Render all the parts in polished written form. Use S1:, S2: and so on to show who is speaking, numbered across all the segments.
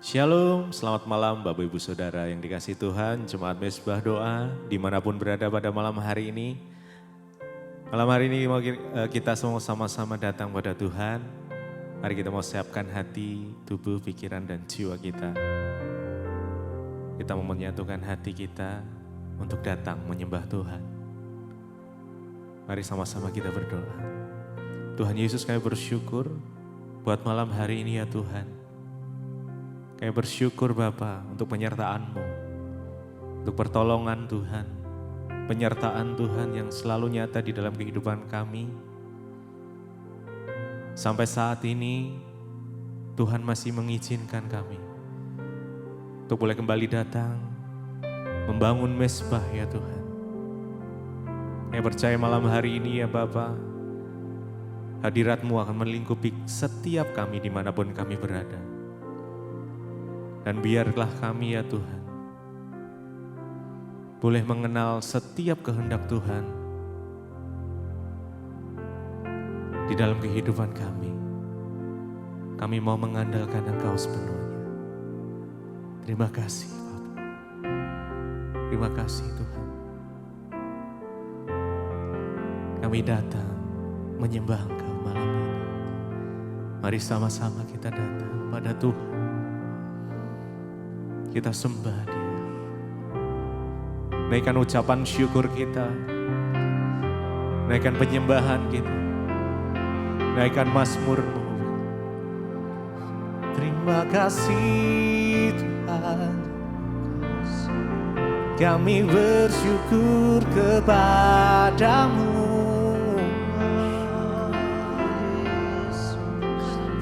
S1: Shalom, selamat malam Bapak Ibu Saudara yang dikasihi Tuhan, Jemaat Mesbah Doa, dimanapun berada pada malam hari ini. Malam hari ini kita semua sama-sama datang pada Tuhan. Mari kita mau siapkan hati, tubuh, pikiran, dan jiwa kita. Kita mau menyatukan hati kita untuk datang menyembah Tuhan. Mari sama-sama kita berdoa. Tuhan Yesus, kami bersyukur buat malam hari ini ya Tuhan. Kami bersyukur Bapa untuk penyertaan-Mu, untuk pertolongan Tuhan, penyertaan Tuhan yang selalu nyata di dalam kehidupan kami. Sampai saat ini Tuhan masih mengizinkan kami untuk boleh kembali datang, membangun mesbah ya Tuhan. Kami percaya malam hari ini ya Bapa, hadirat-Mu akan melingkupi setiap kami dimanapun kami berada. Dan biarlah kami ya Tuhan, boleh mengenal setiap kehendak Tuhan di dalam kehidupan kami. Kami mau mengandalkan Engkau sepenuhnya. Terima kasih Bapak. Terima kasih Tuhan. Kami datang menyembah Engkau malam ini. Mari sama-sama kita datang pada Tuhan. Kita sembah Dia. Naikkan ucapan syukur kita. Naikkan penyembahan kita. Naikkan mazmur-Mu. Terima kasih Tuhan. Kami bersyukur kepada-Mu.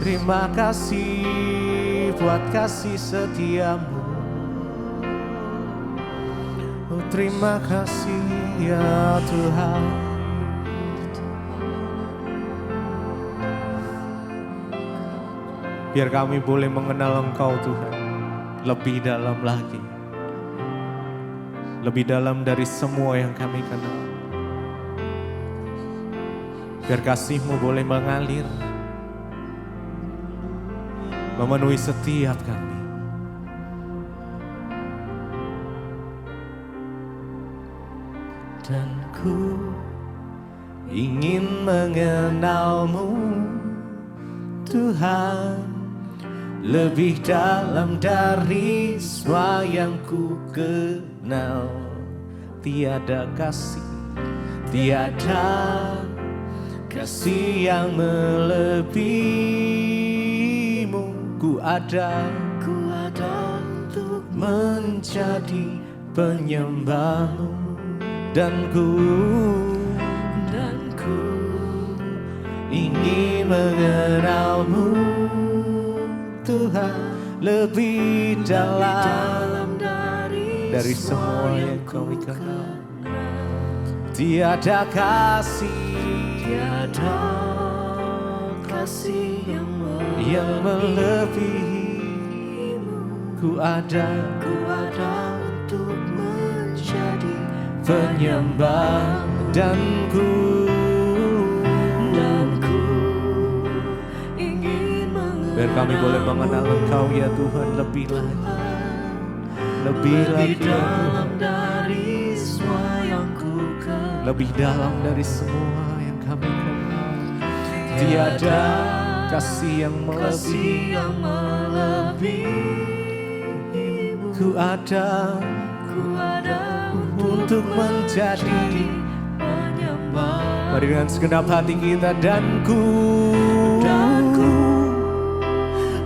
S1: Terima kasih buat kasih setia-Mu. Terima kasih ya Tuhan. Biar kami boleh mengenal Engkau Tuhan lebih dalam lagi. Lebih dalam dari semua yang kami kenal. Biar kasih-Mu boleh mengalir, memenuhi setiap kami. Dan ku ingin mengenal-Mu Tuhan, lebih dalam dari semua yang ku kenal. Tiada kasih, tiada kasih yang melebihi-Mu. Ku ada untuk menjadi penyembah-Mu. Dan ku ingin mengenal-Mu Tuhan, lebih dalam dari semua yang kami kenal. Tiada kasih yang melebihi-Mu. Ku ada untuk menjadi penyembah. Dan ku ingin mengenal. Biar kami boleh mengenal Engkau ya Tuhan lebih lagi. Lebih dalam dari semua yang ku kenal. Lebih dalam dari semua yang kami kenal. Tiada kasih yang melebihi-Mu. Ku ada untuk menjadi penyembah. Mari dengan segenap hati kita. Dan ku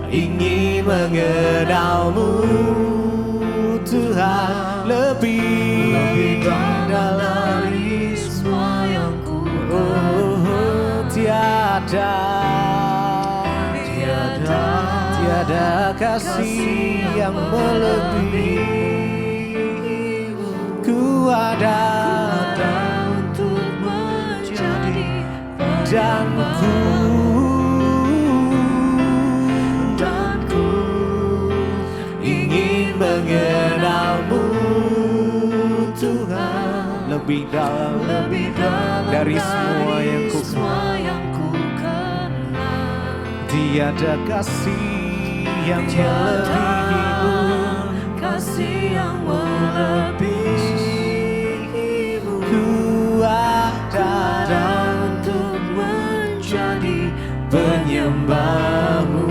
S1: ingin mengenal-Mu Tuhan, lebih dalam dari semua yang ku kenal. Tiada kasih yang melebihi. Ku ada untuk menjadi dan ku ingin mengenal-Mu Tuhan, lebih dalam dari semua yang ku kenal. Tiada kasih yang melebihimu,
S2: kasih yang melebihimu.
S1: ku ada
S2: untuk menjadi
S1: penyembahmu.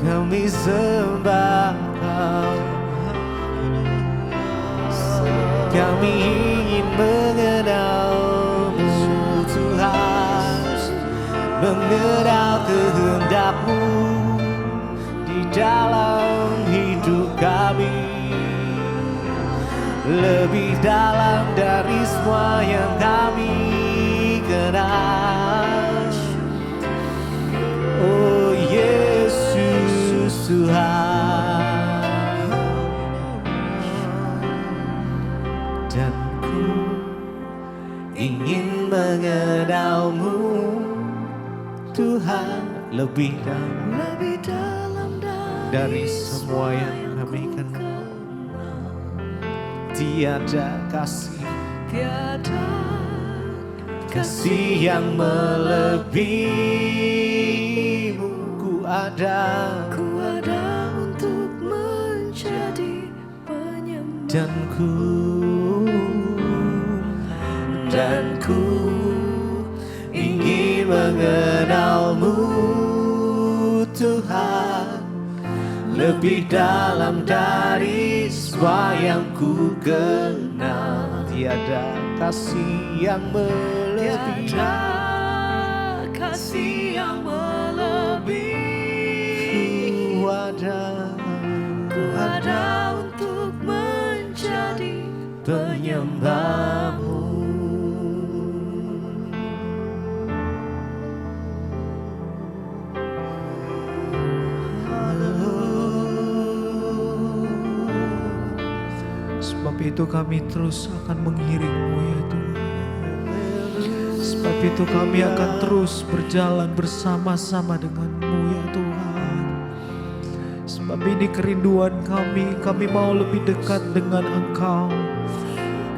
S1: Kami sembah Kau, kami ingin mengenal-Mu Tuhan, mengenal kehendak-Mu di dalam hidup kami, lebih dalam dari semua yang kami kenal. Oh Yesus Tuhan, dan ku ingin mengenal-Mu Tuhan lebih dalam dari semua yang kami kenal. Tiada kasih yang melebihimu. Ku ada
S2: untuk menjadi penyembah.
S1: Dan ku ingin mengenal-Mu Tuhan lebih dalam dari semua yang ku kenal. Tiada kasih yang melebihi,
S2: kasih yang melebihi.
S1: ku ada
S2: untuk menjadi
S1: penyembah-Mu.
S3: Sebab itu kami terus akan mengiring-Mu ya Tuhan. Sebab itu kami akan terus berjalan bersama-sama dengan-Mu ya Tuhan. Sebab ini kerinduan kami mau lebih dekat dengan Engkau.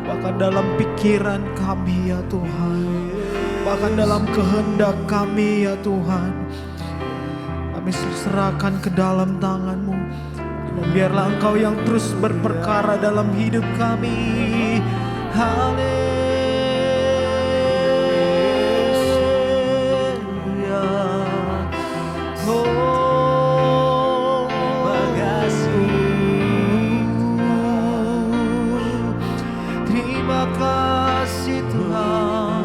S3: Bahkan dalam pikiran kami ya Tuhan, bahkan dalam kehendak kami ya Tuhan, kami serahkan ke dalam tangan-Mu. Dan biarlah Engkau yang terus berperkara dalam hidup kami. Haleluya. Oh, makasih. Terima kasih Tuhan.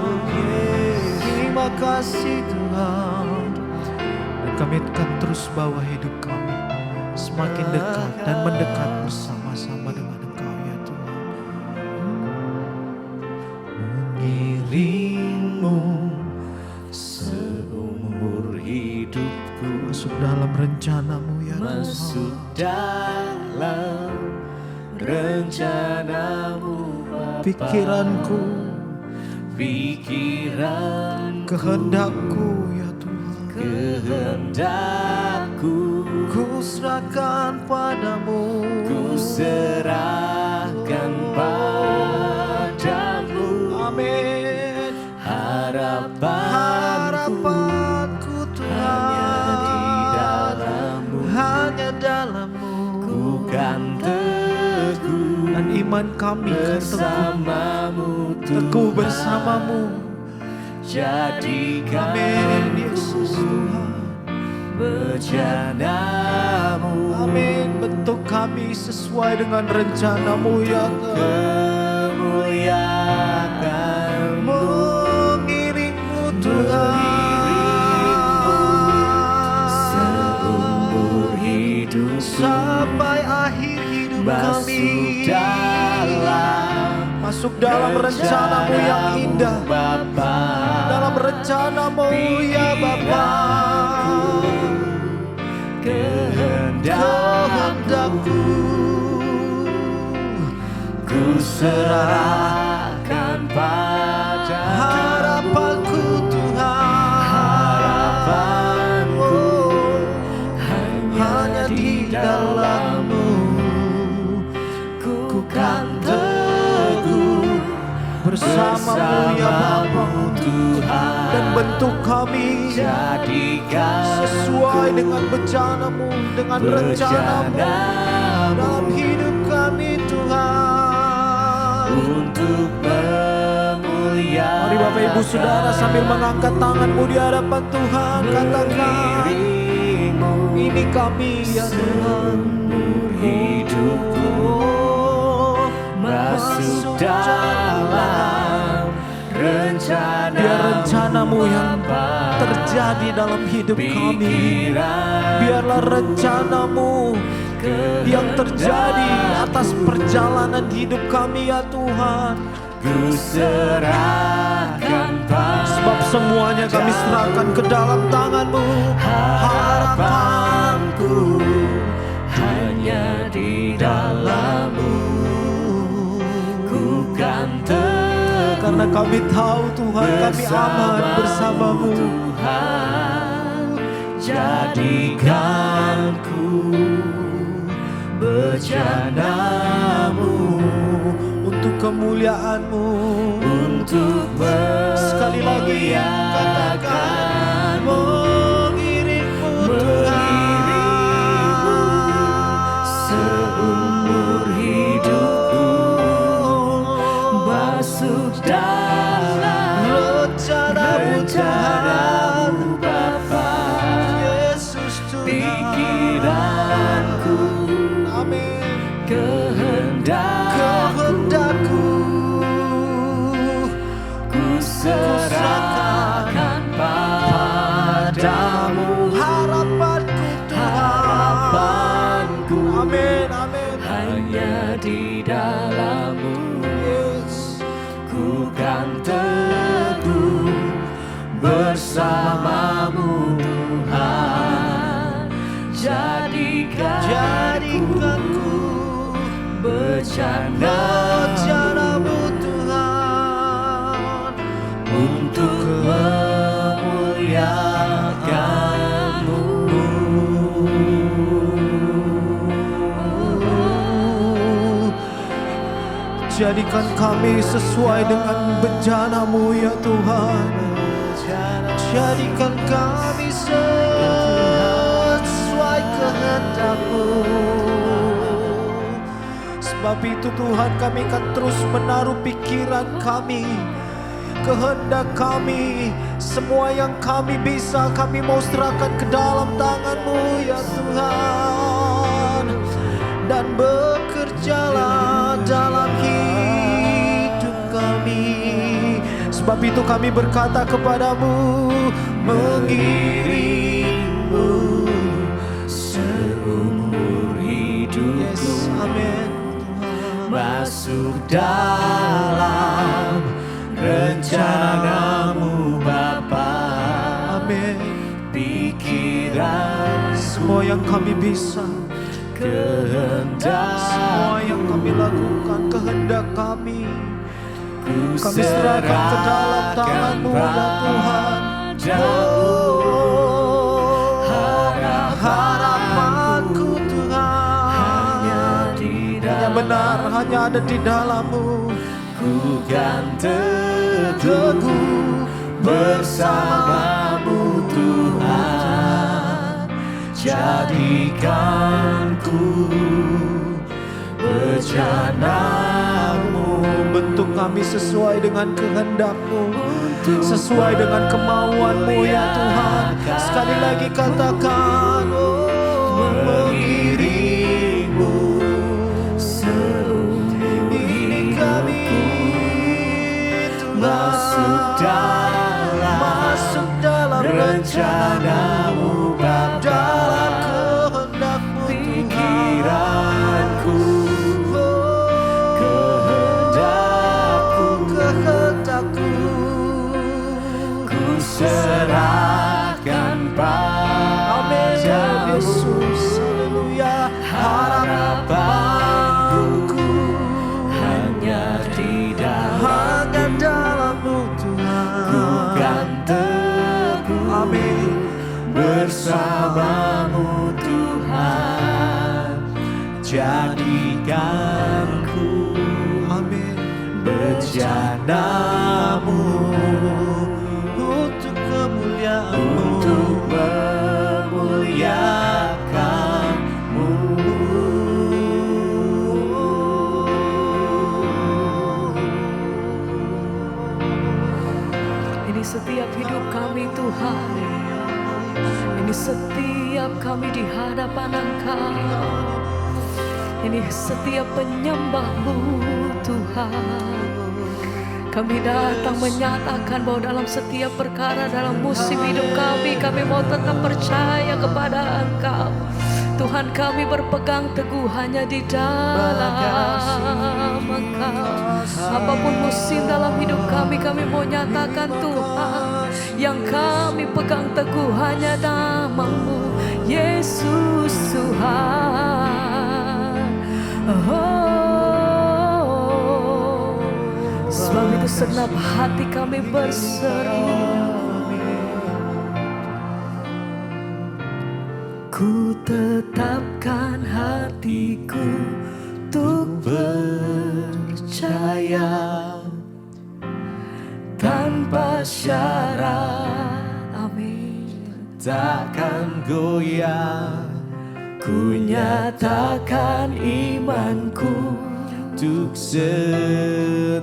S3: Terima kasih Tuhan. Dan kami akan terus bawa hidup kami semakin dekat dan mendekat bersama-sama dengan Engkau ya Tuhan.
S1: Mengiring-Mu seumur hidupku,
S3: Masuk dalam rencana-Mu ya
S1: masuk
S3: Tuhan.
S1: dalam rencana-Mu Bapa.
S3: Pikiranku,
S1: kehendakku
S3: ya Tuhan,
S1: kehendakku
S3: ku serahkan padamu.
S1: ku serahkan padamu.
S3: Amin.
S1: Harapanku
S3: Tuhan, hanya dalam-Mu.
S1: ku kan teguh,
S3: Dan iman kami kan
S1: teguh
S3: bersama-Mu.
S1: Jadikan
S3: Amin Yesus Tuhan.
S1: bejana-Mu.
S3: Amin. Bentuk kami sesuai dengan rencana-Mu ya Tuhan.
S1: Kemuliaan-Mu,
S3: Mengiring-Mu Tuhan,
S1: seumur hidupku,
S3: sampai akhir hidup kami. Masuk dalam rencana-Mu yang indah,
S1: Bapa.
S3: dalam rencana-Mu ya Bapa. Kehendakku
S1: ku serahkan pada
S3: harapanku Tuhan.
S1: Harapanku
S3: hanya di dalam-Mu.
S1: ku kan teguh
S3: bersama-Mu ya Bapa.
S1: Tuhan,
S3: Dan bentuk kami
S1: jadikan
S3: sesuai dengan bencana-Mu, dengan rencana-Mu dalam hidup kami Tuhan.
S1: untuk memuliakan.
S3: Mari Bapak Ibu Saudara sambil mengangkat tangan-Mu di hadapan Tuhan, katakan, ini kami ya Tuhan.
S1: Hidupku masuk dalam rencana.
S3: Biar rencana-Mu yang terjadi dalam hidup kami. Biarlah rencana-Mu yang terjadi atas perjalanan hidup kami ya Tuhan.
S1: Ku serahkan
S3: Sebab semuanya kami serahkan ke dalam tangan-Mu.
S1: harapanku hanya di dalam-Mu. Ku kan
S3: Karena kami tahu Tuhan kami aman bersama-Mu.
S1: Tuhan, jadikan ku bejana-Mu
S3: Untuk kemuliaan-Mu.
S1: untuk
S3: Sekali lagi katakan, mengiringmu Tuhan.
S1: seumur hidupku masuk dalam rencana-Mu Bapa.
S3: Yesus Tuhan.
S1: Pikiranku,
S3: Amin.
S1: kehendakku ku serahkan padamu.
S3: Harapanku Tuhan.
S1: Harapanku
S3: Amin, amin.
S1: hanya di dalam-Mu.
S3: Yes.
S1: Ku kan teguh bersama-Mu Tuhan. Jadikanku bejana-Mu
S3: Tuhan.
S1: untuk memuliakan-Mu.
S3: Jadikan kami sesuai dengan bencana-Mu ya Tuhan. Jadikan kami sesuai kehendak-Mu. Sebab itu Tuhan kami akan terus menaruh pikiran kami, kehendak kami, semua yang kami bisa kami mau serahkan ke dalam tangan-Mu ya Tuhan. Dan bekerjalah dalam hidup kami. Sebab itu kami berkata kepadamu, mengiringmu
S1: Seumur hidupku,
S3: Yes, amin.
S1: masuk dalam rencana-Mu Bapa.
S3: Amin.
S1: Pikiran
S3: Semua yang kami bisa,
S1: kehendak
S3: semua yang kami lakukan, kehendak kami serahkan ke dalam tangan-Mu ya Tuhan. Oh, harapanku Tuhan hanya benar, hanya ada di dalam-Mu.
S1: ku kan teguh bersama-Mu Tuhan. Jadikanku bejana-Mu.
S3: Bentuk kami sesuai dengan kehendak-Mu, sesuai dengan kemauan-Mu ya Tuhan. Sekali lagi katakan, oh, mengiringmu. Ini kami Tuhan, masuk dalam rencana-Mu, dalam kehendak-Mu
S1: Pikiranku,
S3: kehendakku.
S1: ku serahkan
S3: Amin
S1: padamu.
S3: Yesus, haleluya. Harapanku
S1: hanya di
S3: dalam-Mu Tuhan.
S1: kan teguh
S3: Amin.
S1: bersama-Mu Tuhan. Jadikanku
S3: Amin.
S1: bejanamu,
S3: untuk kemuliaan-Mu.
S1: untuk memuliakan-Mu.
S2: Ini setiap hidup kami Tuhan, ini setiap kami di hadapan Engkau, ini setiap penyembah-Mu Tuhan. Kami datang menyatakan bahwa dalam setiap perkara dalam musim hidup kami mau tetap percaya kepada Engkau. Tuhan, kami berpegang teguh hanya di dalam Engkau. Apapun musim dalam hidup kami mau nyatakan Tuhan, yang kami pegang teguh hanya nama-Mu, Yesus Tuhan. Sebab itu segenap hati kami berseru, ku tetapkan hatiku untuk percaya tanpa syarat. Amin.
S1: Takkan goyah,
S2: Ku nyatakan imanku
S1: untuk setia,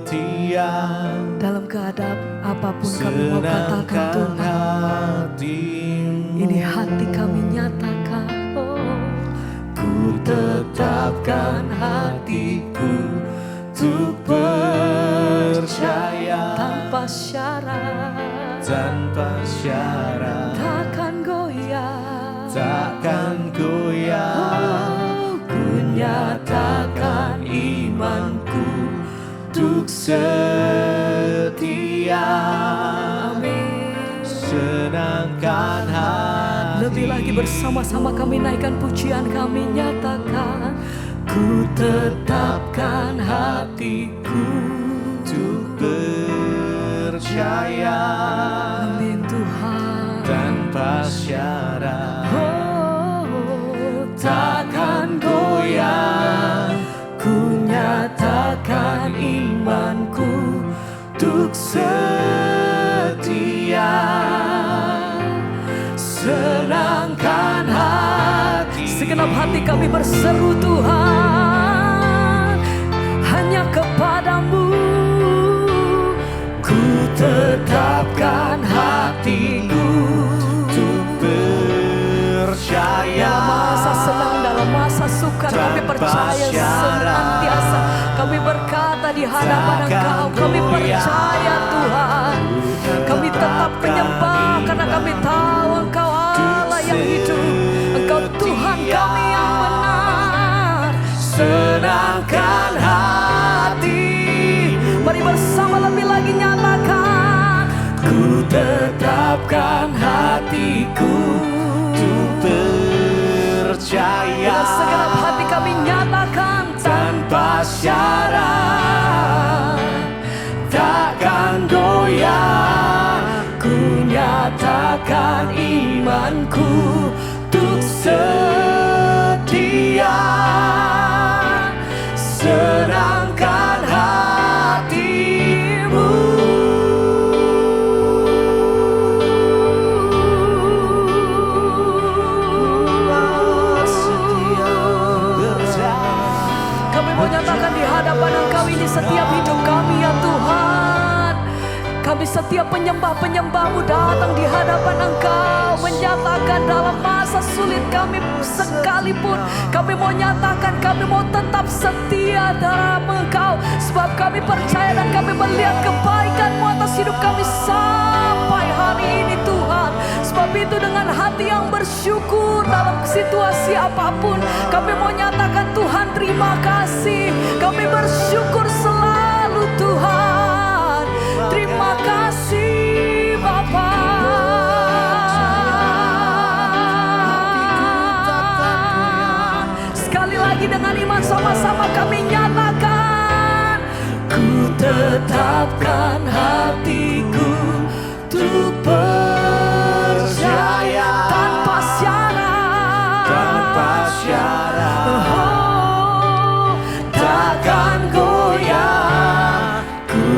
S2: dalam keadaan apapun kami mau katakan
S1: senangkan
S2: Tuhan.
S1: hatimu.
S2: Ini hati kami nyatakan, oh,
S1: Ku tetapkan hatiku untuk percaya
S2: tanpa syarat,
S1: tanpa syarat,
S2: takkan goyah.
S1: takkan goyah.
S2: Oh,
S1: Ku nyatakan imanku untuk setia,
S2: amin.
S1: senangkan hati.
S2: Lebih lagi bersama-sama kami naikkan pujian, kami nyatakan, ku tetapkan hatiku
S1: untuk percaya
S2: amin Tuhan.
S1: tanpa syarat,
S2: Oh,
S1: takkan goyah.
S2: ku nyatakan imanku
S1: Untuk setia, senangkan hati.
S2: segenap hati kami berseru Tuhan, hanya kepadamu ku tetapkan hatiku.
S1: Untuk percaya
S2: Dalam masa senang, dalam masa sukar, kami
S1: tanpa
S2: percaya
S1: syarat.
S2: senantiasa kami berkata di hadapan Engkau, kami percaya Tuhan. Kami tetap menyembah karena kami tahu Engkau Allah yang hidup, Engkau Tuhan kami yang benar.
S1: senangkan hati.
S2: Mari bersama lebih lagi nyatakan,
S1: Ku tetapkan hatiku untuk percaya
S2: dengan segenap hati kami nyatakan
S1: tanpa syarat, takkan goyah. Ku nyatakan imanku untuk setia, senangkan hatimu.
S2: Kami mau nyatakan di hadapan Engkau, ini setiap hidup kami ya Tuhan. Kami setiap penyembah-penyembah-Mu datang di hadapan Engkau, menyatakan dalam masa sulit kami sekalipun, kami mau nyatakan kami mau tetap setia dalam Engkau. Sebab kami percaya dan kami melihat kebaikan-Mu atas hidup kami sampai hari ini Tuhan. Sebab itu dengan hati yang bersyukur dalam situasi apapun, kami mau nyatakan Tuhan terima kasih. Kami bersyukur selalu Tuhan. Terima kasih Bapa. Sekali lagi dengan iman sama-sama kami nyatakan, ku tetapkan hatiku untuk percaya tanpa syarat,
S1: Tanpa syarat,
S2: oh,
S1: takkan goyah. Ku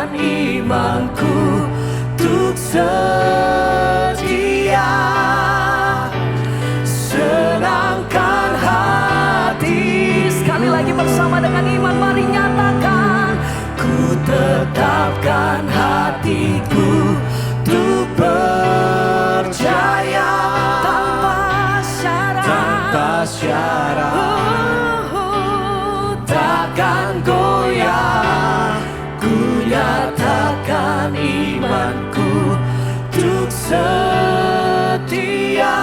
S2: nyatakan imanku untuk setia. Senangkan hati. Sekali lagi bersama dengan iman, mari nyatakan. Ku tetapkan hatiku untuk percaya tanpa syarat, takkan goyah. Ku nyatakan imanku untuk setia.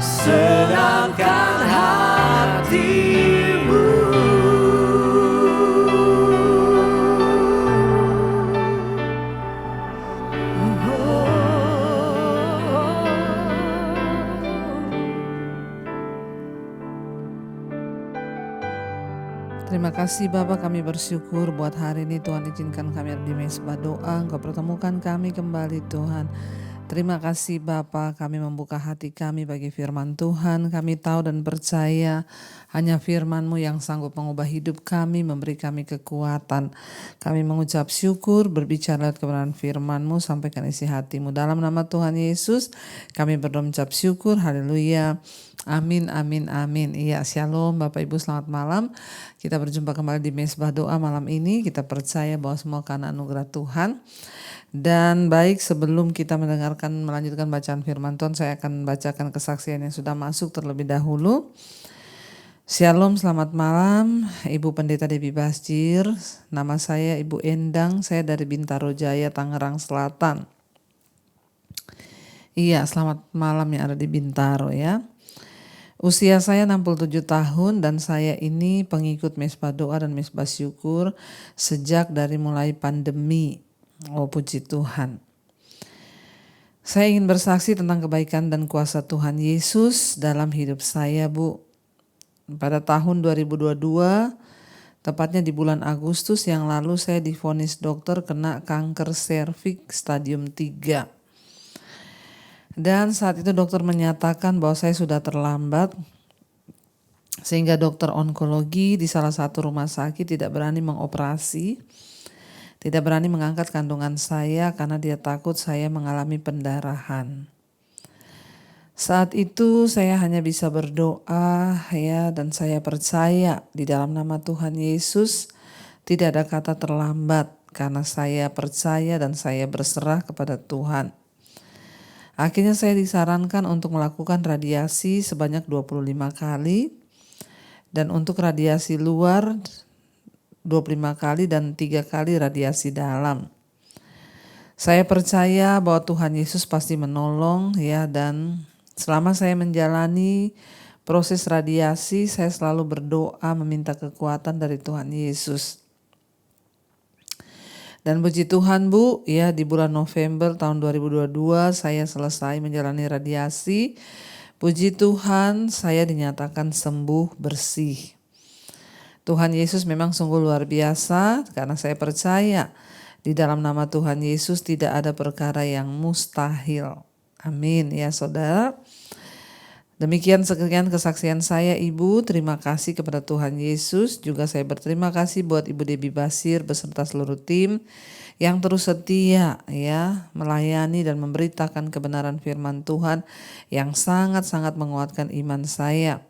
S2: Senangkan hatimu.
S4: Terima kasih Bapa, kami bersyukur buat hari ini Tuhan, izinkan kami ada di mezbah doa, Engkau pertemukan kami kembali Tuhan. Terima kasih Bapa, kami membuka hati kami bagi firman Tuhan. Kami tahu dan percaya hanya firman-Mu yang sanggup mengubah hidup kami, memberi kami kekuatan. Kami mengucap syukur, berbicara kebenaran firman-Mu, sampaikan isi hati-Mu. Dalam nama Tuhan Yesus kami berdoa mengucap syukur, haleluya. Amin, amin, amin. Iya, shalom Bapak Ibu, selamat malam. Kita berjumpa kembali di mezbah doa malam ini. Kita percaya bahwa semua karena anugerah Tuhan. Dan baik, sebelum kita melanjutkan bacaan firman Tuhan, saya akan bacakan kesaksian yang sudah masuk terlebih dahulu. Shalom, selamat malam Ibu Pendeta Debbie Basjir. Nama saya Ibu Endang, saya dari Bintaro Jaya, Tangerang Selatan. Iya, selamat malam yang ada di Bintaro ya. Usia saya 67 tahun dan saya ini pengikut mezbah doa dan mezbah syukur sejak dari mulai pandemi. Oh, puji Tuhan. Saya ingin bersaksi tentang kebaikan dan kuasa Tuhan Yesus dalam hidup saya, Bu. Pada tahun 2022, tepatnya di bulan Agustus yang lalu, saya divonis dokter kena kanker serviks stadium 3. Dan saat itu dokter menyatakan bahwa saya sudah terlambat, sehingga dokter onkologi di salah satu rumah sakit tidak berani mengoperasi, tidak berani mengangkat kandungan saya karena dia takut saya mengalami pendarahan. Saat itu saya hanya bisa berdoa ya, dan saya percaya di dalam nama Tuhan Yesus tidak ada kata terlambat karena saya percaya dan saya berserah kepada Tuhan. Akhirnya saya disarankan untuk melakukan radiasi sebanyak 25 kali dan untuk radiasi luar 25 kali dan 3 kali radiasi dalam. Saya percaya bahwa Tuhan Yesus pasti menolong ya, dan selama saya menjalani proses radiasi saya selalu berdoa meminta kekuatan dari Tuhan Yesus. Dan puji Tuhan Bu, ya di bulan November tahun 2022 saya selesai menjalani radiasi. Puji Tuhan, saya dinyatakan sembuh bersih. Tuhan Yesus memang sungguh luar biasa karena saya percaya di dalam nama Tuhan Yesus tidak ada perkara yang mustahil. Amin ya saudara. Demikian sekian kesaksian saya Ibu, terima kasih kepada Tuhan Yesus. Juga saya berterima kasih buat Ibu Debbie Basir beserta seluruh tim yang terus setia ya melayani dan memberitakan kebenaran firman Tuhan yang sangat-sangat menguatkan iman saya.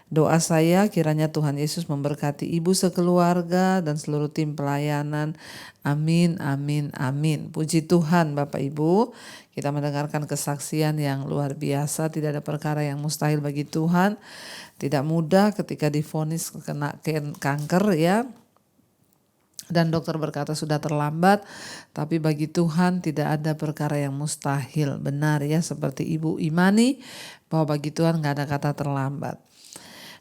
S4: Doa saya kiranya Tuhan Yesus memberkati Ibu sekeluarga dan seluruh tim pelayanan. Amin, amin, amin. Puji Tuhan Bapak Ibu, kita mendengarkan kesaksian yang luar biasa. Tidak ada perkara yang mustahil bagi Tuhan. Tidak mudah ketika divonis kena kanker ya. Dan dokter berkata sudah terlambat, tapi bagi Tuhan tidak ada perkara yang mustahil. Benar ya, seperti Ibu imani bahwa bagi Tuhan gak ada kata terlambat.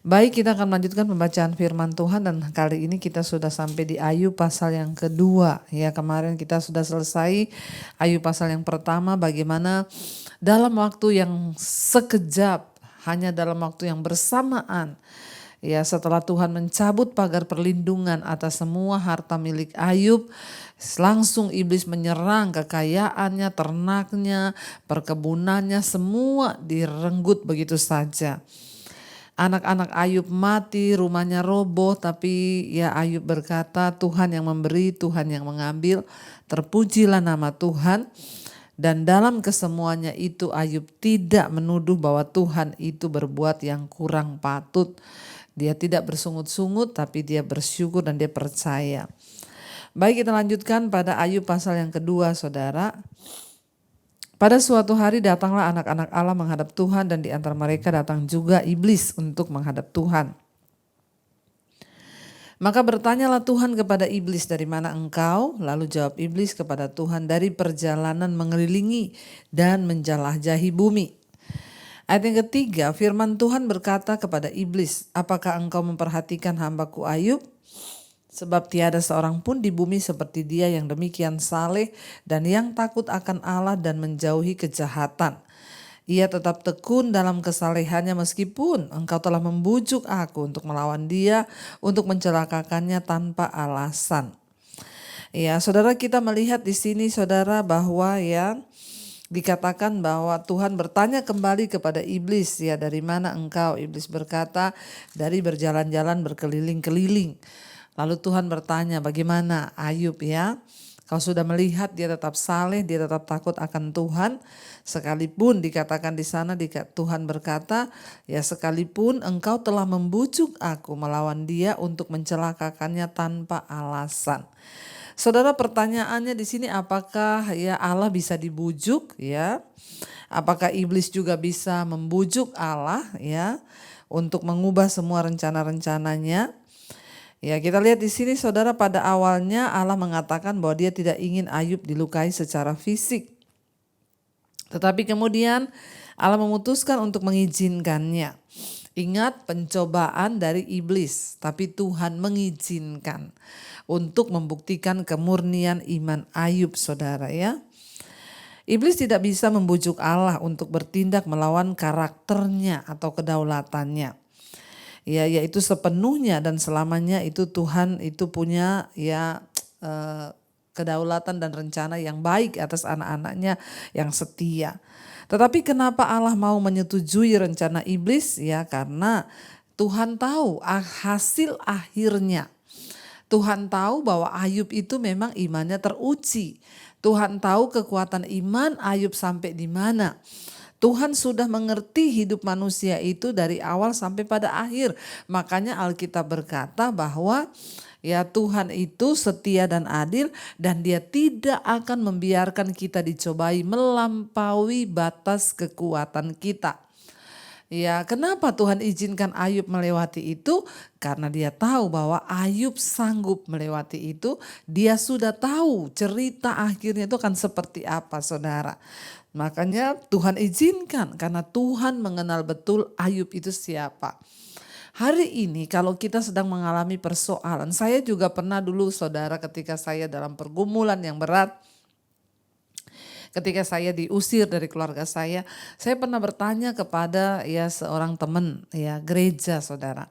S4: Baik, kita akan melanjutkan pembacaan firman Tuhan dan kali ini kita sudah sampai di Ayub pasal yang kedua. Ya, kemarin kita sudah selesai Ayub pasal yang pertama, bagaimana dalam waktu yang sekejap, hanya dalam waktu yang bersamaan, ya setelah Tuhan mencabut pagar perlindungan atas semua harta milik Ayub, langsung iblis menyerang kekayaannya, ternaknya, perkebunannya, semua direnggut begitu saja. Anak-anak Ayub mati, rumahnya roboh, tapi ya Ayub berkata, Tuhan yang memberi, Tuhan yang mengambil, terpujilah nama Tuhan. Dan dalam kesemuanya itu Ayub tidak menuduh bahwa Tuhan itu berbuat yang kurang patut. Dia tidak bersungut-sungut, tapi dia bersyukur dan dia percaya. Baik, kita lanjutkan pada Ayub pasal yang kedua, saudara. Pada suatu hari datanglah anak-anak Allah menghadap Tuhan, dan di antara mereka datang juga iblis untuk menghadap Tuhan. Maka bertanyalah Tuhan kepada iblis, dari mana engkau? Lalu jawab iblis kepada Tuhan, dari perjalanan mengelilingi dan menjelajahi bumi. Ayat yang ketiga, firman Tuhan berkata kepada iblis, apakah engkau memperhatikan hambaku Ayub? Sebab tiada seorang pun di bumi seperti dia yang demikian saleh dan yang takut akan Allah dan menjauhi kejahatan. Ia tetap tekun dalam kesalehannya meskipun engkau telah membujuk aku untuk melawan dia, untuk mencelakakannya tanpa alasan. Ya, saudara, kita melihat di sini saudara bahwa ya dikatakan bahwa Tuhan bertanya kembali kepada iblis, ya dari mana engkau? Iblis berkata, dari berjalan-jalan berkeliling-keliling. Lalu Tuhan bertanya, bagaimana Ayub ya? Kau sudah melihat dia tetap saleh, dia tetap takut akan Tuhan. Sekalipun dikatakan di sana Tuhan berkata, ya sekalipun engkau telah membujuk aku melawan dia untuk mencelakakannya tanpa alasan. Saudara, pertanyaannya di sini, apakah ya Allah bisa dibujuk ya? Apakah iblis juga bisa membujuk Allah ya untuk mengubah semua rencana-rencananya? Ya, kita lihat di sini saudara, pada awalnya Allah mengatakan bahwa dia tidak ingin Ayub dilukai secara fisik. Tetapi kemudian Allah memutuskan untuk mengizinkannya. Ingat, pencobaan dari iblis, tapi Tuhan mengizinkan untuk membuktikan kemurnian iman Ayub, saudara ya. Iblis tidak bisa membujuk Allah untuk bertindak melawan karakternya atau kedaulatannya. Ya, yaitu sepenuhnya dan selamanya itu Tuhan itu punya ya kedaulatan dan rencana yang baik atas anak-anaknya yang setia. Tetapi kenapa Allah mau menyetujui rencana iblis? Ya karena Tuhan tahu hasil akhirnya. Tuhan tahu bahwa Ayub itu memang imannya teruji. Tuhan tahu kekuatan iman Ayub sampai di mana. Tuhan sudah mengerti hidup manusia itu dari awal sampai pada akhir. Makanya Alkitab berkata bahwa ya Tuhan itu setia dan adil dan dia tidak akan membiarkan kita dicobai melampaui batas kekuatan kita. Ya, kenapa Tuhan izinkan Ayub melewati itu? Karena dia tahu bahwa Ayub sanggup melewati itu. Dia sudah tahu cerita akhirnya itu akan seperti apa, saudara. Makanya Tuhan izinkan karena Tuhan mengenal betul Ayub itu siapa. Hari ini kalau kita sedang mengalami persoalan, saya juga pernah dulu saudara ketika saya dalam pergumulan yang berat. Ketika saya diusir dari keluarga saya pernah bertanya kepada ya seorang teman ya gereja, saudara.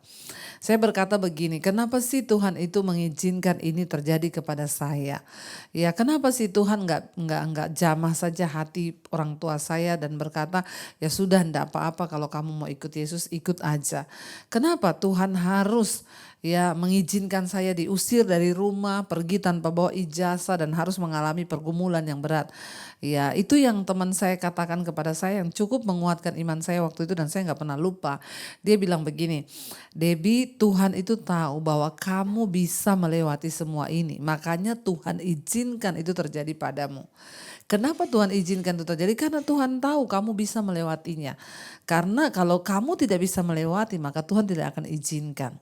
S4: Saya berkata begini, kenapa sih Tuhan itu mengizinkan ini terjadi kepada saya? Ya kenapa sih Tuhan nggak jamah saja hati orang tua saya dan berkata ya sudah enggak apa-apa kalau kamu mau ikut Yesus ikut aja. Kenapa Tuhan harus ya mengizinkan saya diusir dari rumah, pergi tanpa bawa ijazah dan harus mengalami pergumulan yang berat? Ya itu yang teman saya katakan kepada saya yang cukup menguatkan iman saya waktu itu dan saya nggak pernah lupa. Dia bilang begini, Debbie, Tuhan itu tahu bahwa kamu bisa melewati semua ini, makanya Tuhan izinkan itu terjadi padamu. Kenapa Tuhan izinkan itu terjadi? Karena Tuhan tahu kamu bisa melewatinya. Karena kalau kamu tidak bisa melewati maka Tuhan tidak akan izinkan.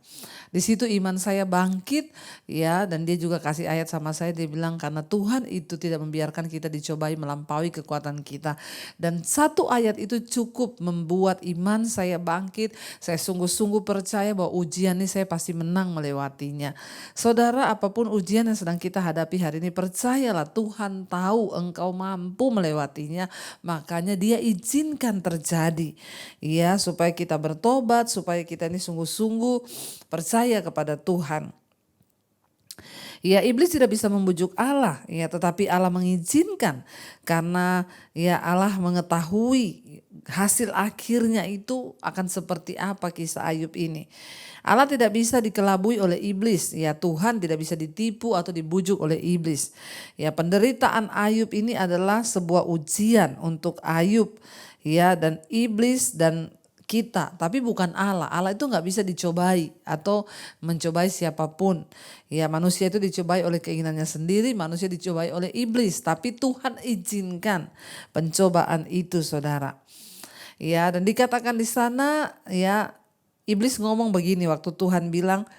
S4: Di situ iman saya bangkit ya, dan dia juga kasih ayat sama saya, dia bilang karena Tuhan itu tidak membiarkan kita dicobai melampaui kekuatan kita. Dan satu ayat itu cukup membuat iman saya bangkit. Saya sungguh-sungguh percaya bahwa ujian ini saya pasti menang melewatinya. Saudara, apapun ujian yang sedang kita hadapi hari ini, percayalah Tuhan tahu engkau mampu melewatinya, makanya dia izinkan terjadi. Ya, supaya kita bertobat, supaya kita ini sungguh-sungguh percaya kepada Tuhan. Ya, iblis tidak bisa membujuk Allah, ya, tetapi Allah mengizinkan karena ya Allah mengetahui hasil akhirnya itu akan seperti apa kisah Ayub ini. Allah tidak bisa dikelabui oleh iblis, ya Tuhan tidak bisa ditipu atau dibujuk oleh iblis. Ya, penderitaan Ayub ini adalah sebuah ujian untuk Ayub, ya, dan iblis dan kita, tapi bukan Allah. Allah itu nggak bisa dicobai atau mencobai siapapun. Ya, manusia itu dicobai oleh keinginannya sendiri, manusia dicobai oleh iblis, tapi Tuhan izinkan pencobaan itu, saudara. Ya, dan dikatakan di sana, ya, iblis ngomong begini waktu Tuhan bilang,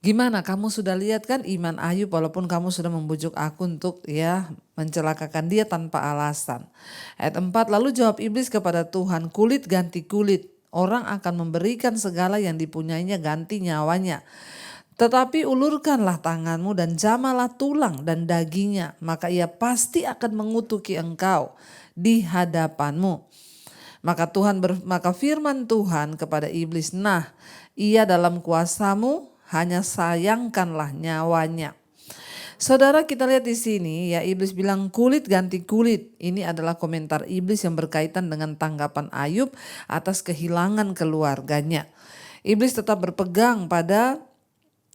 S4: gimana kamu sudah lihat kan iman Ayub walaupun kamu sudah membujuk aku untuk ya mencelakakan dia tanpa alasan. Ayat 4, lalu jawab iblis kepada Tuhan, kulit ganti kulit, orang akan memberikan segala yang dipunyainya ganti nyawanya. Tetapi ulurkanlah tanganmu dan jamalah tulang dan dagingnya, maka ia pasti akan mengutuki engkau di hadapanmu. Maka firman Tuhan kepada iblis, nah ia dalam kuasamu, hanya sayangkanlah nyawanya. Saudara, kita lihat di sini ya, iblis bilang kulit ganti kulit. Ini adalah komentar iblis yang berkaitan dengan tanggapan Ayub atas kehilangan keluarganya. Iblis tetap berpegang pada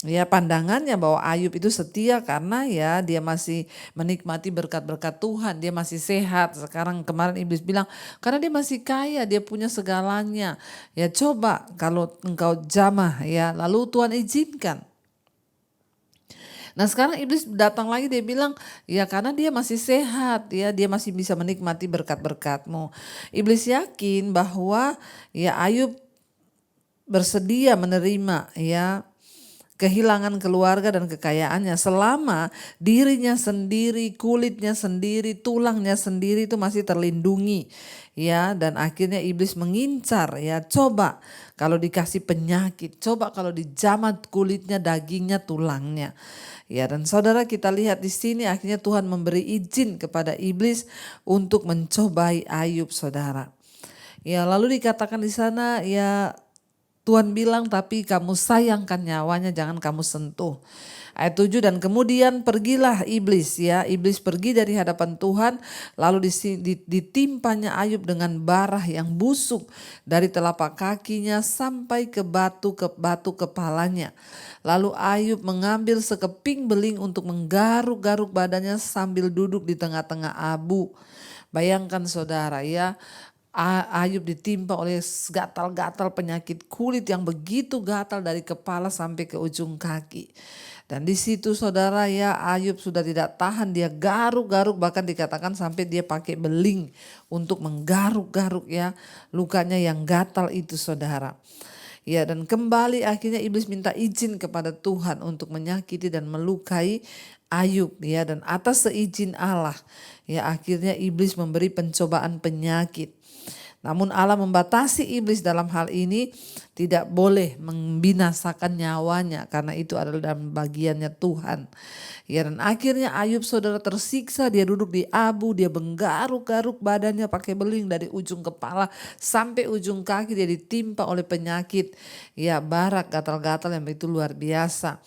S4: ya pandangannya bahwa Ayub itu setia karena ya dia masih menikmati berkat-berkat Tuhan, dia masih sehat. Sekarang kemarin iblis bilang karena dia masih kaya, dia punya segalanya. Ya coba kalau engkau jamah ya, lalu Tuhan izinkan. Nah sekarang iblis datang lagi, dia bilang ya karena dia masih sehat, ya dia masih bisa menikmati berkat-berkatmu. Iblis yakin bahwa ya Ayub bersedia menerima ya kehilangan keluarga dan kekayaannya selama dirinya sendiri, kulitnya sendiri, tulangnya sendiri itu masih terlindungi. Ya, dan akhirnya iblis mengincar ya, coba kalau dikasih penyakit, coba kalau dijamat kulitnya, dagingnya, tulangnya. Ya, dan saudara kita lihat di sini akhirnya Tuhan memberi izin kepada iblis untuk mencobai Ayub, saudara. Ya, lalu dikatakan di sana ya Tuhan bilang tapi kamu sayangkan nyawanya, jangan kamu sentuh. Ayat 7, dan kemudian pergilah iblis ya. Iblis pergi dari hadapan Tuhan, lalu ditimpanya Ayub dengan barah yang busuk dari telapak kakinya sampai ke batu kepalanya. Lalu Ayub mengambil sekeping beling untuk menggaruk-garuk badannya sambil duduk di tengah-tengah abu. Bayangkan saudara ya, Ayub ditimpa oleh gatal-gatal penyakit kulit yang begitu gatal dari kepala sampai ke ujung kaki. Dan di situ saudara ya, Ayub sudah tidak tahan, dia garuk-garuk, bahkan dikatakan sampai dia pakai beling untuk menggaruk-garuk ya lukanya yang gatal itu, saudara. Ya, dan kembali akhirnya iblis minta izin kepada Tuhan untuk menyakiti dan melukai Ayub ya, dan atas seizin Allah ya akhirnya iblis memberi pencobaan penyakit. Namun Allah membatasi iblis dalam hal ini, tidak boleh membinasakan nyawanya karena itu adalah dalam bagiannya Tuhan. Ya, dan akhirnya Ayub saudara tersiksa, dia duduk di abu, dia menggaruk-garuk badannya pakai beling dari ujung kepala sampai ujung kaki, dia ditimpa oleh penyakit ya barak, gatal-gatal yang begitu luar biasa.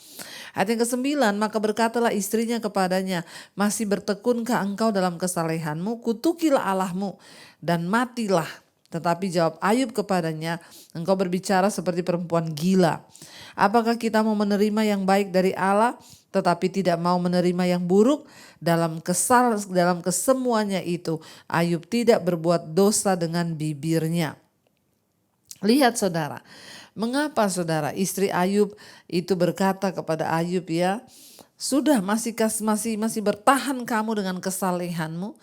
S4: Ayat yang ke-9, maka berkatalah istrinya kepadanya, masih bertekunkah engkau dalam kesalehanmu? Kutukilah Allahmu dan matilah. Tetapi jawab Ayub kepadanya, engkau berbicara seperti perempuan gila. Apakah kita mau menerima yang baik dari Allah tetapi tidak mau menerima yang buruk? Dalam kesemuanya itu Ayub tidak berbuat dosa dengan bibirnya. Lihat saudara, mengapa saudara istri Ayub itu berkata kepada Ayub ya, sudah masih bertahan kamu dengan kesalehanmu?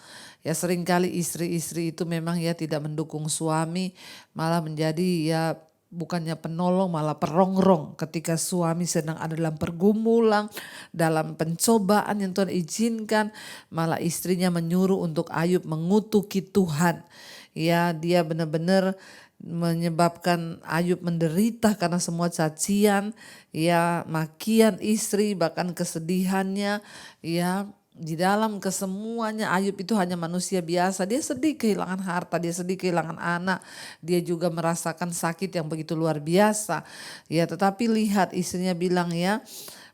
S4: Ya seringkali istri-istri itu memang ya tidak mendukung suami, malah menjadi ya bukannya penolong malah perongrong ketika suami sedang ada dalam pergumulan, dalam pencobaan yang Tuhan izinkan, malah istrinya menyuruh untuk Ayub mengutuki Tuhan. Ya dia benar-benar menyebabkan Ayub menderita karena semua cacian, ya makian istri, bahkan kesedihannya ya. Di dalam kesemuanya Ayub itu hanya manusia biasa, dia sedih kehilangan harta, dia sedih kehilangan anak, dia juga merasakan sakit yang begitu luar biasa. Ya tetapi lihat istrinya bilang ya,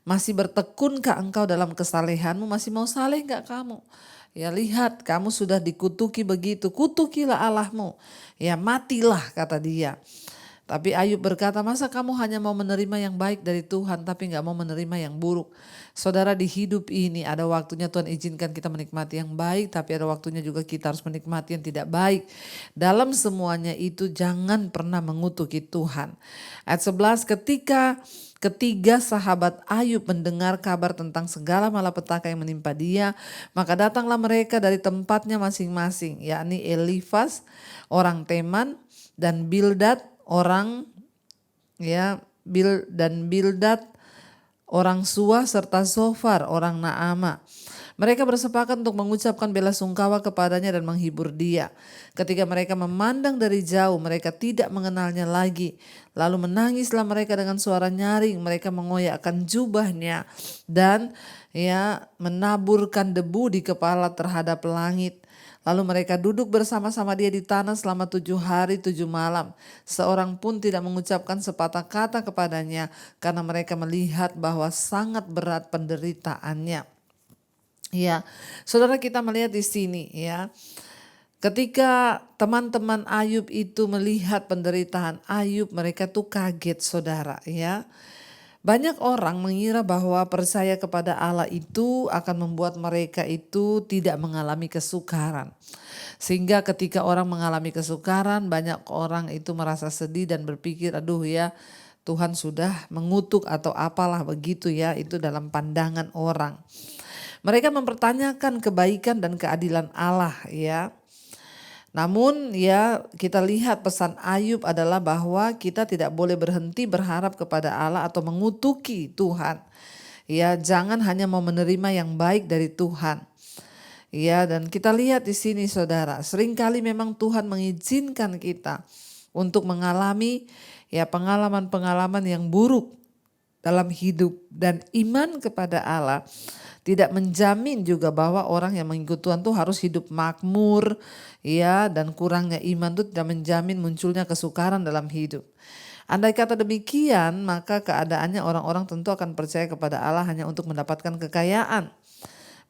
S4: Masih bertekunkah engkau dalam kesalehanmu? Masih mau saleh enggak kamu? Ya lihat, kamu sudah dikutuki begitu, kutukilah Allahmu. Ya matilah, kata dia. Tapi Ayub berkata, masa kamu hanya mau menerima yang baik dari Tuhan tapi gak mau menerima yang buruk? Saudara, di hidup ini ada waktunya Tuhan izinkan kita menikmati yang baik, tapi ada waktunya juga kita harus menikmati yang tidak baik. Dalam semuanya itu jangan pernah mengutuki Tuhan. Ayat 11, ketika ketiga sahabat Ayub mendengar kabar tentang segala malapetaka yang menimpa dia, maka datanglah mereka dari tempatnya masing-masing, yakni Elifas orang Teman dan Bildad Bildad orang Suah serta Zofar orang Naama. Mereka bersepakat untuk mengucapkan bela sungkawa kepadanya dan menghibur dia. Ketika mereka memandang dari jauh, mereka tidak mengenalnya lagi. Lalu menangislah mereka dengan suara nyaring. Mereka mengoyakkan jubahnya dan menaburkan debu di kepala terhadap langit. Lalu mereka duduk bersama-sama dia di tanah selama 7 hari 7 malam. Seorang pun tidak mengucapkan sepatah kata kepadanya karena mereka melihat bahwa sangat berat penderitaannya. Ya, saudara, kita melihat di sini ya. Ketika teman-teman Ayub itu melihat penderitaan Ayub, mereka tuh kaget, saudara, ya. Banyak orang mengira bahwa percaya kepada Allah itu akan membuat mereka itu tidak mengalami kesukaran. Sehingga ketika orang mengalami kesukaran, banyak orang itu merasa sedih dan berpikir, aduh ya, Tuhan sudah mengutuk atau apalah begitu ya, itu dalam pandangan orang. Mereka mempertanyakan kebaikan dan keadilan Allah ya. Namun ya, kita lihat pesan Ayub adalah bahwa kita tidak boleh berhenti berharap kepada Allah atau mengutuki Tuhan. Ya, jangan hanya mau menerima yang baik dari Tuhan. Ya, dan kita lihat di sini saudara, seringkali memang Tuhan mengizinkan kita untuk mengalami ya pengalaman-pengalaman yang buruk dalam hidup, dan iman kepada Allah tidak menjamin juga bahwa orang yang mengikut Tuhan tuh harus hidup makmur ya, dan kurangnya iman itu tidak menjamin munculnya kesukaran dalam hidup. Andai kata demikian, maka keadaannya orang-orang tentu akan percaya kepada Allah hanya untuk mendapatkan kekayaan.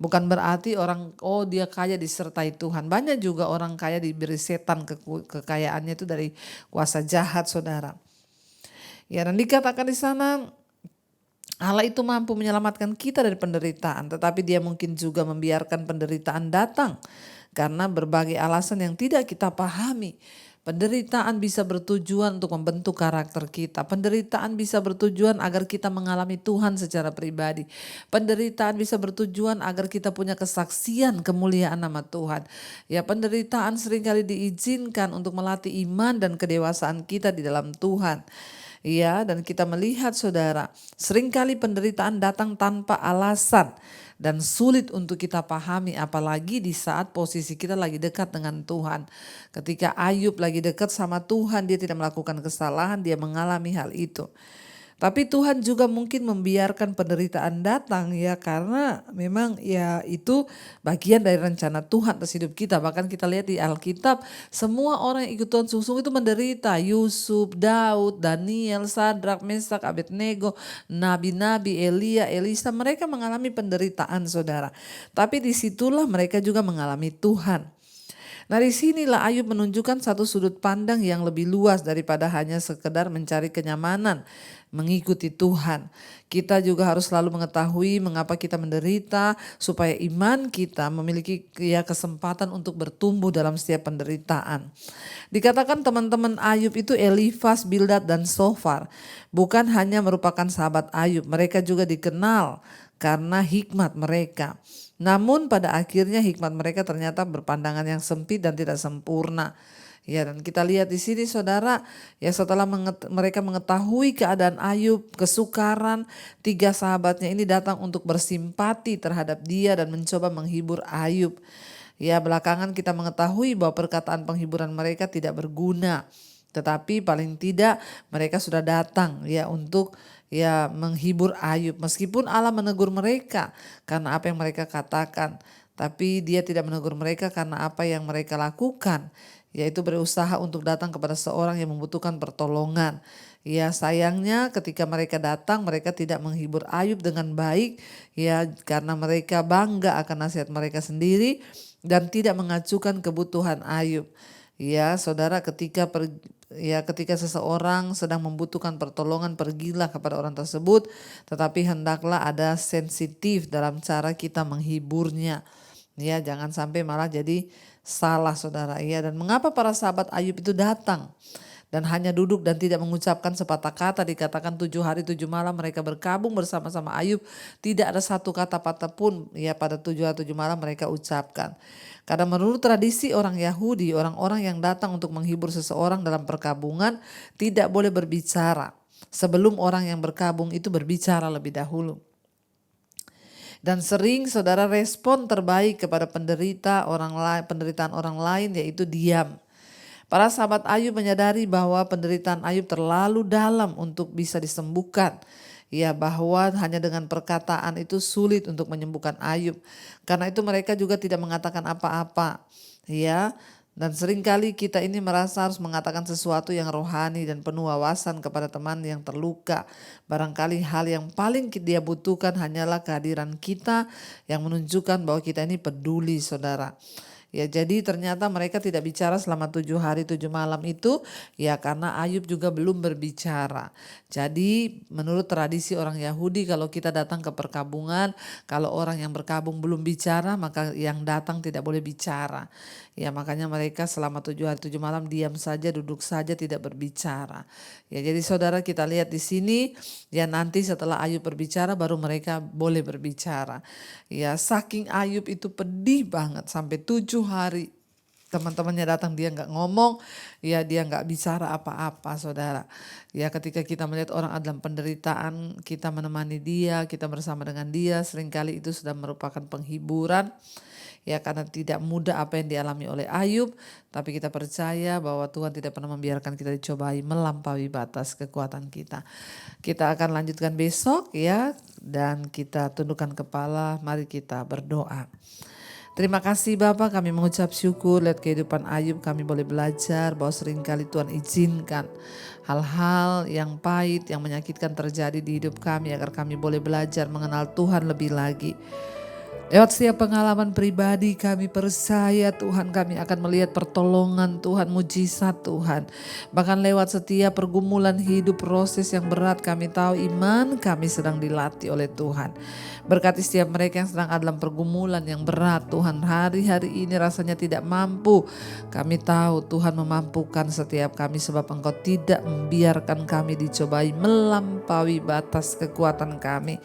S4: Bukan berarti orang dia kaya disertai Tuhan. Banyak juga orang kaya diberi setan kekayaannya itu dari kuasa jahat, saudara. Ya, dan dikatakan di sana Allah itu mampu menyelamatkan kita dari penderitaan, tetapi Dia mungkin juga membiarkan penderitaan datang karena berbagai alasan yang tidak kita pahami. Penderitaan bisa bertujuan untuk membentuk karakter kita. Penderitaan bisa bertujuan agar kita mengalami Tuhan secara pribadi. Penderitaan bisa bertujuan agar kita punya kesaksian kemuliaan nama Tuhan. Ya, penderitaan seringkali diizinkan untuk melatih iman dan kedewasaan kita di dalam Tuhan. Ya, dan kita melihat saudara, seringkali penderitaan datang tanpa alasan dan sulit untuk kita pahami, apalagi di saat posisi kita lagi dekat dengan Tuhan. Ketika Ayub lagi dekat sama Tuhan, dia tidak melakukan kesalahan, dia mengalami hal itu. Tapi Tuhan juga mungkin membiarkan penderitaan datang ya, karena memang ya itu bagian dari rencana Tuhan atas hidup kita. Bahkan kita lihat di Alkitab, semua orang yang ikut Tuhan sungguh-sungguh itu menderita. Yusuf, Daud, Daniel, Sadrak, Mesak, Abednego, nabi-nabi, Elia, Elisa, mereka mengalami penderitaan saudara. Tapi disitulah mereka juga mengalami Tuhan. Nah, di sinilah Ayub menunjukkan satu sudut pandang yang lebih luas daripada hanya sekedar mencari kenyamanan mengikuti Tuhan. Kita juga harus selalu mengetahui mengapa kita menderita, supaya iman kita memiliki kesempatan untuk bertumbuh dalam setiap penderitaan. Dikatakan teman-teman Ayub itu Elifas, Bildad dan Zofar bukan hanya merupakan sahabat Ayub, mereka juga dikenal karena hikmat mereka. Namun pada akhirnya hikmat mereka ternyata berpandangan yang sempit dan tidak sempurna. Ya, dan kita lihat di sini saudara, ya setelah mereka mengetahui keadaan Ayub, kesukaran, 3 sahabatnya ini datang untuk bersimpati terhadap dia dan mencoba menghibur Ayub. Ya, belakangan kita mengetahui bahwa perkataan penghiburan mereka tidak berguna. Tetapi paling tidak mereka sudah datang ya untuk ya menghibur Ayub. Meskipun Allah menegur mereka karena apa yang mereka katakan, tapi Dia tidak menegur mereka karena apa yang mereka lakukan. yaitu berusaha untuk datang kepada seorang yang membutuhkan pertolongan. Ya, sayangnya ketika mereka datang, mereka tidak menghibur Ayub dengan baik, ya, karena mereka bangga akan nasihat mereka sendiri dan tidak mengacukan kebutuhan Ayub. Ya, saudara, ketika seseorang sedang membutuhkan pertolongan, pergilah kepada orang tersebut, tetapi hendaklah ada sensitif dalam cara kita menghiburnya. Ya, jangan sampai malah jadi salah, saudara. Ya, dan mengapa para sahabat Ayub itu datang dan hanya duduk dan tidak mengucapkan sepatah kata? Dikatakan 7 hari 7 malam mereka berkabung bersama-sama Ayub. Tidak ada satu kata patah pun ya pada 7 hari 7 malam mereka ucapkan. Karena menurut tradisi orang Yahudi, orang-orang yang datang untuk menghibur seseorang dalam perkabungan tidak boleh berbicara sebelum orang yang berkabung itu berbicara lebih dahulu. Dan sering saudara respon terbaik kepada penderitaan orang lain yaitu diam. Para sahabat Ayub menyadari bahwa penderitaan Ayub terlalu dalam untuk bisa disembuhkan. Ya, bahwa hanya dengan perkataan itu sulit untuk menyembuhkan Ayub. Karena itu mereka juga tidak mengatakan apa-apa. Ya, dan seringkali kita ini merasa harus mengatakan sesuatu yang rohani dan penuh wawasan kepada teman yang terluka. Barangkali hal yang paling dia butuhkan hanyalah kehadiran kita yang menunjukkan bahwa kita ini peduli, saudara. Ya, jadi ternyata mereka tidak bicara selama 7 hari 7 malam itu ya karena Ayub juga belum berbicara. Jadi menurut tradisi orang Yahudi, kalau kita datang ke perkabungan, kalau orang yang berkabung belum bicara, maka yang datang tidak boleh bicara. Ya, makanya mereka selama 7 hari 7 malam diam saja, duduk saja, tidak berbicara. Ya, jadi saudara, kita lihat di sini ya, nanti setelah Ayub berbicara baru mereka boleh berbicara. Ya, saking Ayub itu pedih banget sampai 7 hari teman-temannya datang dia nggak ngomong, ya dia nggak bicara apa-apa, saudara. Ya, ketika kita melihat orang dalam penderitaan, kita menemani dia, kita bersama dengan dia, seringkali itu sudah merupakan penghiburan. Ya, karena tidak mudah apa yang dialami oleh Ayub, tapi kita percaya bahwa Tuhan tidak pernah membiarkan kita dicobai melampaui batas kekuatan kita. Kita akan lanjutkan besok ya, dan kita tundukkan kepala, mari kita berdoa. Terima kasih Bapa, kami mengucap syukur lihat kehidupan Ayub, kami boleh belajar bahwa seringkali Tuhan izinkan hal-hal yang pahit, yang menyakitkan terjadi di hidup kami agar kami boleh belajar mengenal Tuhan lebih lagi. Lewat setiap pengalaman pribadi kami percaya Tuhan kami akan melihat pertolongan Tuhan, mujizat Tuhan. Bahkan lewat setiap pergumulan hidup, proses yang berat, kami tahu iman kami sedang dilatih oleh Tuhan. Berkati setiap mereka yang sedang ada dalam pergumulan yang berat Tuhan, hari-hari ini rasanya tidak mampu. Kami tahu Tuhan memampukan setiap kami sebab Engkau tidak membiarkan kami dicobai melampaui batas kekuatan kami.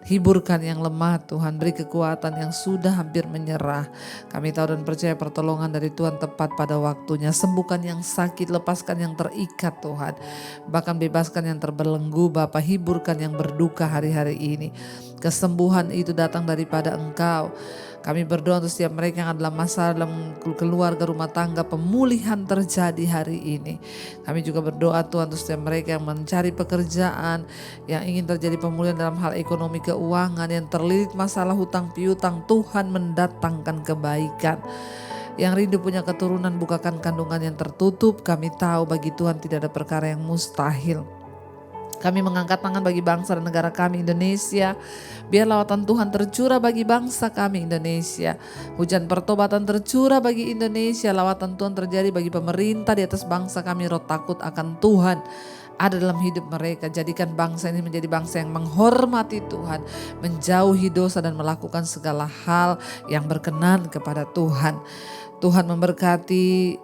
S4: Hiburkan yang lemah Tuhan, beri kekuatan yang sudah hampir menyerah. Kami tahu dan percaya pertolongan dari Tuhan tepat pada waktunya. Sembuhkan yang sakit, lepaskan yang terikat Tuhan. Bahkan bebaskan yang terbelenggu Bapa, hiburkan yang berduka hari-hari ini. Kesembuhan itu datang daripada Engkau. Kami berdoa untuk setiap mereka yang adalah masalah dalam keluarga, rumah tangga, pemulihan terjadi hari ini. Kami juga berdoa Tuhan untuk setiap mereka yang mencari pekerjaan, yang ingin terjadi pemulihan dalam hal ekonomi keuangan, yang terlilit masalah hutang piutang, Tuhan mendatangkan kebaikan. Yang rindu punya keturunan, bukakan kandungan yang tertutup. Kami tahu bagi Tuhan tidak ada perkara yang mustahil. Kami mengangkat tangan bagi bangsa dan negara kami Indonesia. Biar lawatan Tuhan tercurah bagi bangsa kami Indonesia. Hujan pertobatan tercurah bagi Indonesia. Lawatan Tuhan terjadi bagi pemerintah di atas bangsa kami. Roh takut akan Tuhan ada dalam hidup mereka. Jadikan bangsa ini menjadi bangsa yang menghormati Tuhan, menjauhi dosa dan melakukan segala hal yang berkenan kepada Tuhan. Tuhan memberkati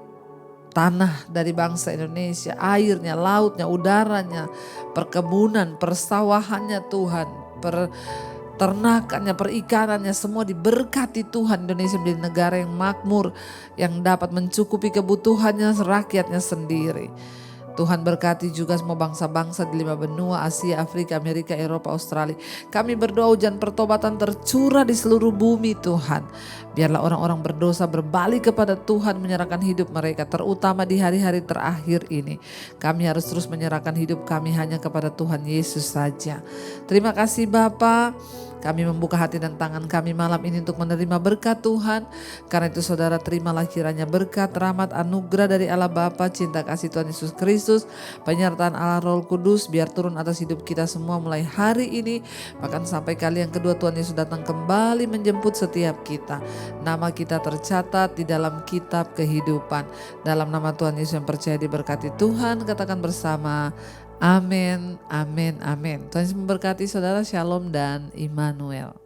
S4: tanah dari bangsa Indonesia, airnya, lautnya, udaranya, perkebunan, persawahannya Tuhan, peternakannya, perikanannya, semua diberkati Tuhan. Indonesia menjadi negara yang makmur, yang dapat mencukupi kebutuhannya rakyatnya sendiri. Tuhan berkati juga semua bangsa-bangsa di 5 benua, Asia, Afrika, Amerika, Eropa, Australia. Kami berdoa hujan pertobatan tercurah di seluruh bumi Tuhan. Biarlah orang-orang berdosa berbalik kepada Tuhan, menyerahkan hidup mereka, terutama di hari-hari terakhir ini. Kami harus terus menyerahkan hidup kami hanya kepada Tuhan Yesus saja. Terima kasih Bapa. Kami membuka hati dan tangan kami malam ini untuk menerima berkat Tuhan. Karena itu saudara, terimalah kiranya berkat, rahmat, anugerah dari Allah Bapa, cinta kasih Tuhan Yesus Kristus, penyertaan Allah Roh Kudus biar turun atas hidup kita semua mulai hari ini, bahkan sampai kali yang kedua Tuhan Yesus datang kembali menjemput setiap kita. Nama kita tercatat di dalam kitab kehidupan. Dalam nama Tuhan Yesus yang percaya diberkati Tuhan, katakan bersama, amin, amin, amin. Tuhan Yesus memberkati saudara, shalom dan Immanuel.